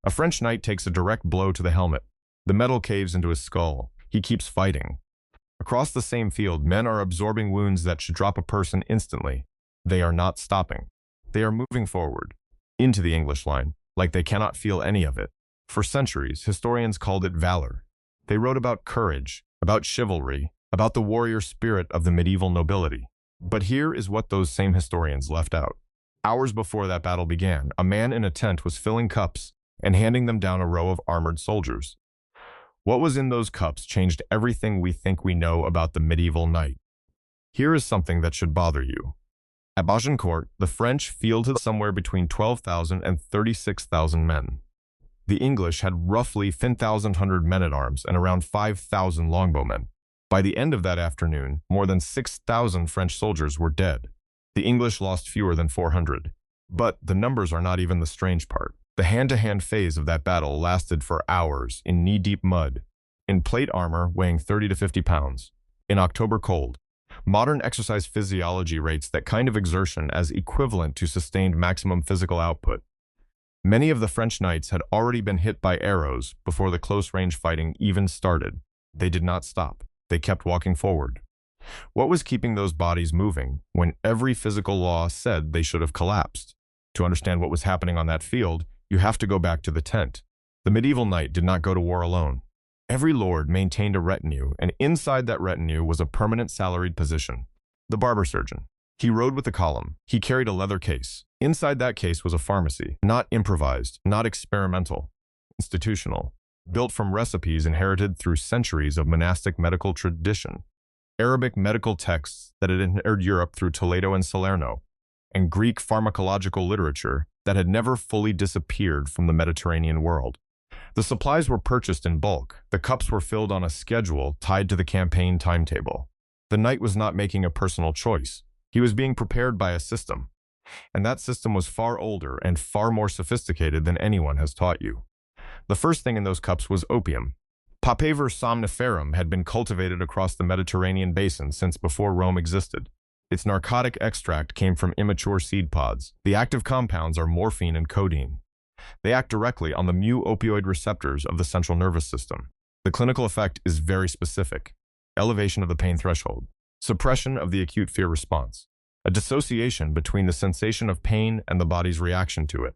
A French knight takes a direct blow to the helmet. The metal caves into his skull. He keeps fighting. Across the same field, men are absorbing wounds that should drop a person instantly. They are not stopping. They are moving forward, into the English line, like they cannot feel any of it. For centuries, historians called it valor. They wrote about courage, about chivalry, about the warrior spirit of the medieval nobility. But here is what those same historians left out. Hours before that battle began, a man in a tent was filling cups and handing them down a row of armored soldiers. What was in those cups changed everything we think we know about the medieval knight. Here is something that should bother you. At Agincourt, the French fielded somewhere between 12,000 and 36,000 men. The English had roughly 10,100 men-at-arms and around 5,000 longbowmen. By the end of that afternoon, more than 6,000 French soldiers were dead. The English lost fewer than 400. But the numbers are not even the strange part. The hand-to-hand phase of that battle lasted for hours in knee-deep mud, in plate armor weighing 30 to 50 pounds, in October cold. Modern exercise physiology rates that kind of exertion as equivalent to sustained maximum physical output. Many of the French knights had already been hit by arrows before the close-range fighting even started. They did not stop. They kept walking forward. What was keeping those bodies moving when every physical law said they should have collapsed? To understand what was happening on that field, you have to go back to the tent. The medieval knight did not go to war alone. Every lord maintained a retinue, and inside that retinue was a permanent salaried position. The barber surgeon. He rode with the column. He carried a leather case. Inside that case was a pharmacy, not improvised, not experimental, institutional, built from recipes inherited through centuries of monastic medical tradition, Arabic medical texts that had entered Europe through Toledo and Salerno, and Greek pharmacological literature that had never fully disappeared from the Mediterranean world. The supplies were purchased in bulk. The cups were filled on a schedule tied to the campaign timetable. The knight was not making a personal choice. He was being prepared by a system. And that system was far older and far more sophisticated than anyone has taught you. The first thing in those cups was opium. Papaver somniferum had been cultivated across the Mediterranean basin since before Rome existed. Its narcotic extract came from immature seed pods. The active compounds are morphine and codeine. They act directly on the mu-opioid receptors of the central nervous system. The clinical effect is very specific. Elevation of the pain threshold. Suppression of the acute fear response. A dissociation between the sensation of pain and the body's reaction to it.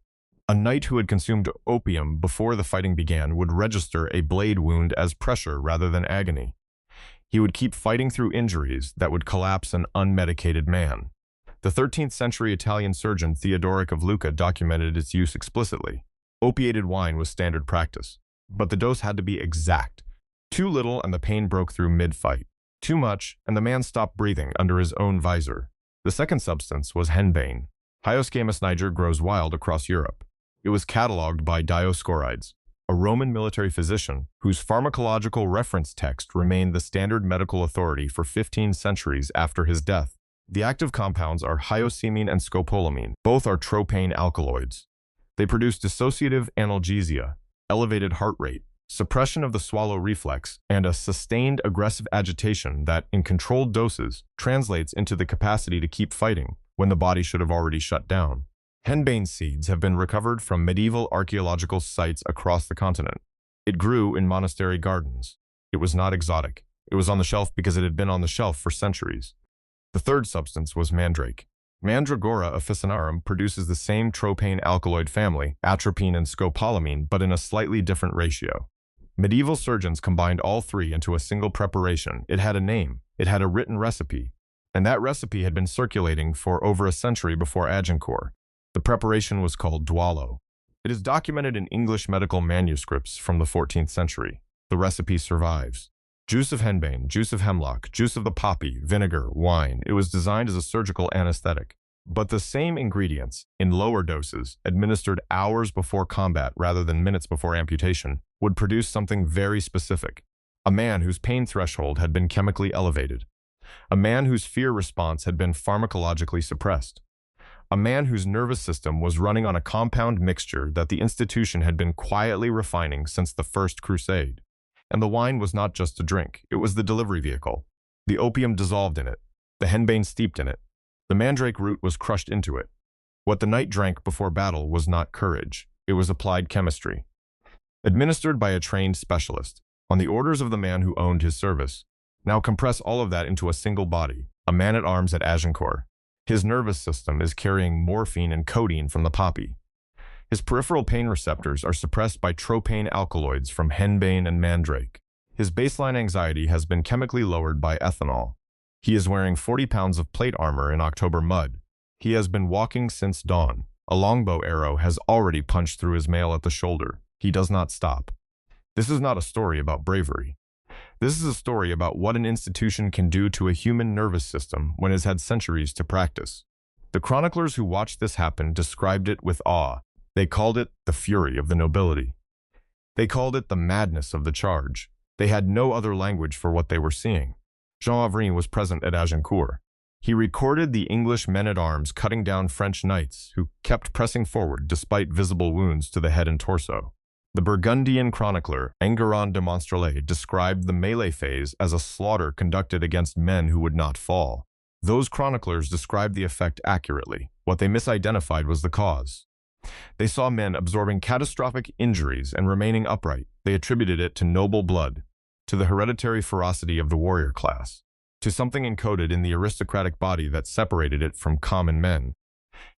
A knight who had consumed opium before the fighting began would register a blade wound as pressure rather than agony. He would keep fighting through injuries that would collapse an unmedicated man. The 13th century Italian surgeon Theodoric of Lucca documented its use explicitly. Opiated wine was standard practice, but the dose had to be exact. Too little and the pain broke through mid-fight. Too much and the man stopped breathing under his own visor. The second substance was henbane. Hyoscyamus niger grows wild across Europe. It was catalogued by Dioscorides, a Roman military physician whose pharmacological reference text remained the standard medical authority for 15 centuries after his death. The active compounds are hyoscine and scopolamine. Both are tropane alkaloids. They produce dissociative analgesia, elevated heart rate, suppression of the swallow reflex, and a sustained aggressive agitation that, in controlled doses, translates into the capacity to keep fighting when the body should have already shut down. Henbane seeds have been recovered from medieval archaeological sites across the continent. It grew in monastery gardens. It was not exotic. It was on the shelf because it had been on the shelf for centuries. The third substance was mandrake. Mandragora officinarum produces the same tropane alkaloid family, atropine and scopolamine, but in a slightly different ratio. Medieval surgeons combined all three into a single preparation. It had a name. It had a written recipe. And that recipe had been circulating for over a century before Agincourt. The preparation was called Dwale. It is documented in English medical manuscripts from the 14th century. The recipe survives. Juice of henbane, juice of hemlock, juice of the poppy, vinegar, wine. It was designed as a surgical anesthetic. But the same ingredients, in lower doses, administered hours before combat rather than minutes before amputation, would produce something very specific. A man whose pain threshold had been chemically elevated. A man whose fear response had been pharmacologically suppressed. A man whose nervous system was running on a compound mixture that the institution had been quietly refining since the First Crusade. And the wine was not just a drink, it was the delivery vehicle. The opium dissolved in it, the henbane steeped in it. The mandrake root was crushed into it. What the knight drank before battle was not courage, it was applied chemistry. administered by a trained specialist, on the orders of the man who owned his service. Now compress all of that into a single body, a man-at-arms at Agincourt. His nervous system is carrying morphine and codeine from the poppy. His peripheral pain receptors are suppressed by tropane alkaloids from henbane and mandrake. His baseline anxiety has been chemically lowered by ethanol. He is wearing 40 pounds of plate armor in October mud. He has been walking since dawn. A longbow arrow has already punched through his mail at the shoulder. He does not stop. This is not a story about bravery. This is a story about what an institution can do to a human nervous system when it has had centuries to practice. The chroniclers who watched this happen described it with awe. They called it the fury of the nobility. They called it the madness of the charge. They had no other language for what they were seeing. Jean Wavrin was present at Agincourt. He recorded the English men-at-arms cutting down French knights who kept pressing forward despite visible wounds to the head and torso. The Burgundian chronicler Wavrin Monstrelet described the melee phase as a slaughter conducted against men who would not fall. Those chroniclers described the effect accurately. What they misidentified was the cause. They saw men absorbing catastrophic injuries and remaining upright. They attributed it to noble blood, to the hereditary ferocity of the warrior class, to something encoded in the aristocratic body that separated it from common men.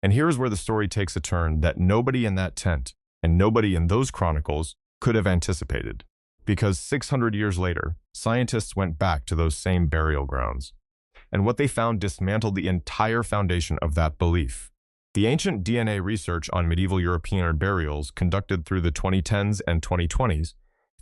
And here is where the story takes a turn that nobody in that tent and nobody in those chronicles could have anticipated. Because 600 years later, scientists went back to those same burial grounds. And what they found dismantled the entire foundation of that belief. The ancient DNA research on medieval European burials conducted through the 2010s and 2020s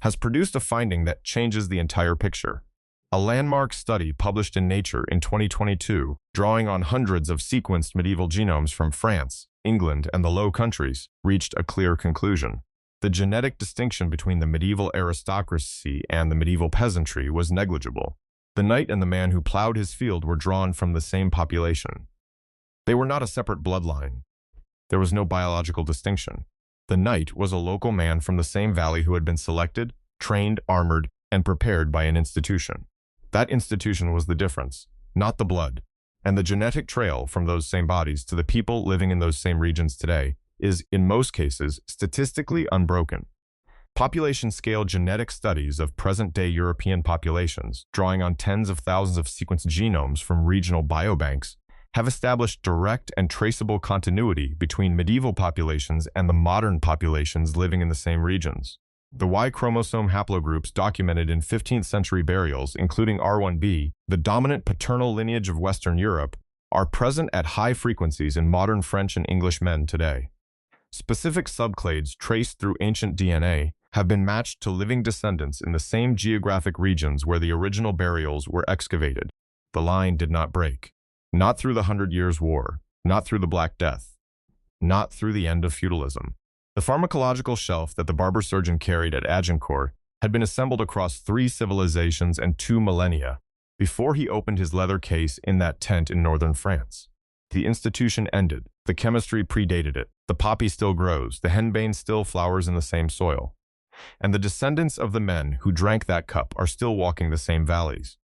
has produced a finding that changes the entire picture. A landmark study published in Nature in 2022, drawing on hundreds of sequenced medieval genomes from France, England, and the Low Countries, reached a clear conclusion. The genetic distinction between the medieval aristocracy and the medieval peasantry was negligible. The knight and the man who plowed his field were drawn from the same population. They were not a separate bloodline. There was no biological distinction. The knight was a local man from the same valley who had been selected, trained, armored, and prepared by an institution. That institution was the difference, not the blood. And the genetic trail from those same bodies to the people living in those same regions today is, in most cases, statistically unbroken. Population-scale genetic studies of present-day European populations, drawing on tens of thousands of sequenced genomes from regional biobanks, have established direct and traceable continuity between medieval populations and the modern populations living in the same regions. The Y chromosome haplogroups documented in 15th century burials, including R1b, the dominant paternal lineage of Western Europe, are present at high frequencies in modern French and English men today. Specific subclades traced through ancient DNA have been matched to living descendants in the same geographic regions where the original burials were excavated. The line did not break. Not through the 100 Years' War, not through the Black Death, not through the end of feudalism. The pharmacological shelf that the barber surgeon carried at Agincourt had been assembled across 3 civilizations and 2 millennia before he opened his leather case in that tent in northern France. The institution ended. The chemistry predated it. The poppy still grows. The henbane still flowers in the same soil. And the descendants of the men who drank that cup are still walking the same valleys.